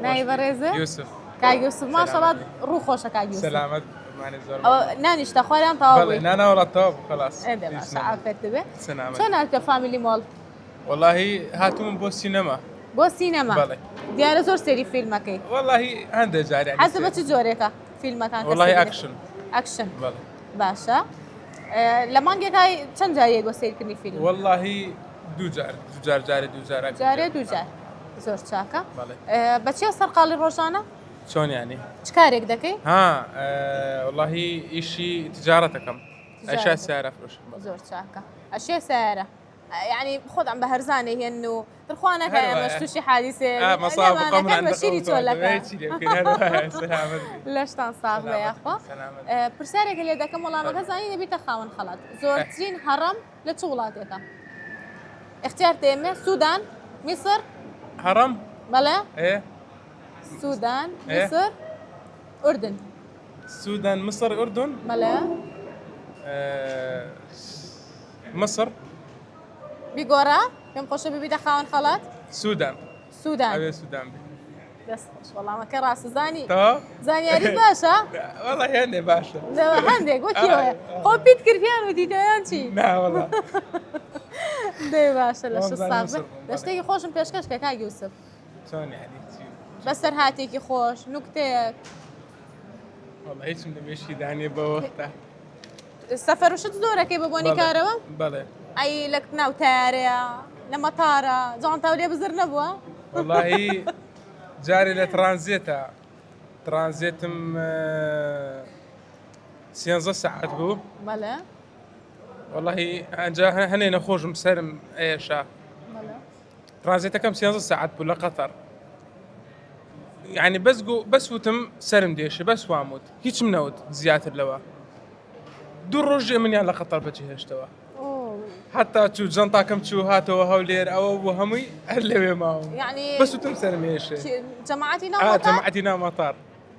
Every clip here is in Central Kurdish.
ناي بريزة يوسف كاي يوسف ما شاء الله روح خوشة كاي يوسف سلامت معني زور أو نانيش تخوالي أنت بله أوي نانا ولا طاب خلاص إيه ده ما شاء الله فتبه سلامت شو نالك فاميلي مول والله هاتوا من بو السينما بو سينما بله ديار زور سيري فيلمك إيه والله عنده جار يعني حسب تجوريك فيلمك كان والله اكشن أكشن بله باشا لما نجي هاي كم جاي يقول كني فيلم والله دو جار جاري دو جار زور شاكا بله بس يو سرقالي روجانا شلون يعني؟ شكارك دكي ها والله إشي تجارتكم أشياء سعرها فلوس زور شاكا أشياء سعرها يعني خذ عم بهرزاني هي إنه ترخوانك مشتوشي حادثة مصاب كان بشيري تولك سلامت ليش تنصاب يا أخو برسالك اللي دكم والله ما كزاني نبي تخاون خلط زورتين هرم لشغلاتك اختيار تيمة السودان مصر هرم بلا ايه السودان إيه؟ مصر أردن السودان مصر أردن بلا مصر بيقورا كم خوش بيبي دخاون خلط السودان السودان أبي السودان بس خوش والله ما كراس زاني تو زاني أريد باشا والله يعني باشا ده عندك وكيوه هو بيتكر فيها ودي ديانشي لا والله ده باشا ليش والله الصعب مصر. ليش تيجي خوش مبيشكش كاي يوسف شلون يعني بس هاتيكي خوش نكتك والله هيك من بيشي داني بوقتها السفر وش تزورك يا بابوني كاروا بله اي لك ناوتاريا نمطارا جون تاولي بزر نبوا والله جاري لترانزيتا ترانزيتم سينزا ساعات بو بلا والله انجا هني نخرج مسلم اي شا بلا ترانزيتا كم سينزا ساعات بو لقطر يعني بس وتم سلم ديشي بس واموت هيك منود زيادة اللوا دور رجع من يعني لقطر بجي هشتوا حتى تشو جنطة كم تشو هاتو هولير او وهمي اللي معه يعني بس وتم سلم ايش جماعتنا جماعتنا مطار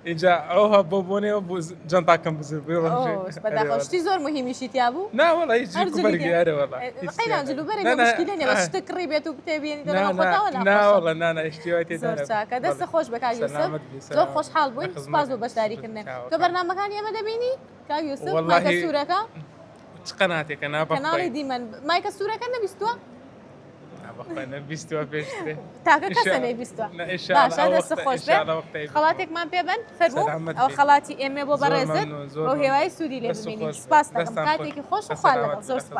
إجا أوها بوبوني وبو جنطة كم بزر اوه بدأ خوش تزور مهم شيء تيابو لا والله يجي كبرقي أنا والله خلينا نجلو بري مشكلة نبى بس تكري بيتو بتبين ترى خطأ ولا لا والله أنا اشتيوتي زور شاكا دست خوش بكا يوسف زور خوش حال بوين سبازو باش داري كنا تو برنامج كان يا مدبيني كا يوسف ما كسورك قناتك أنا كنالي ديما ما كسورك أنا بيستوى بخينا بيستوى بيشتري تاكا كسنة بيستوى إن شاء الله باش دست خوش به خلاتك ما بيبن فرمو أو خلاتي إمي بو برزت وهي واي سوري لبني سباس تكم كاتك خوش وخالك زور سباس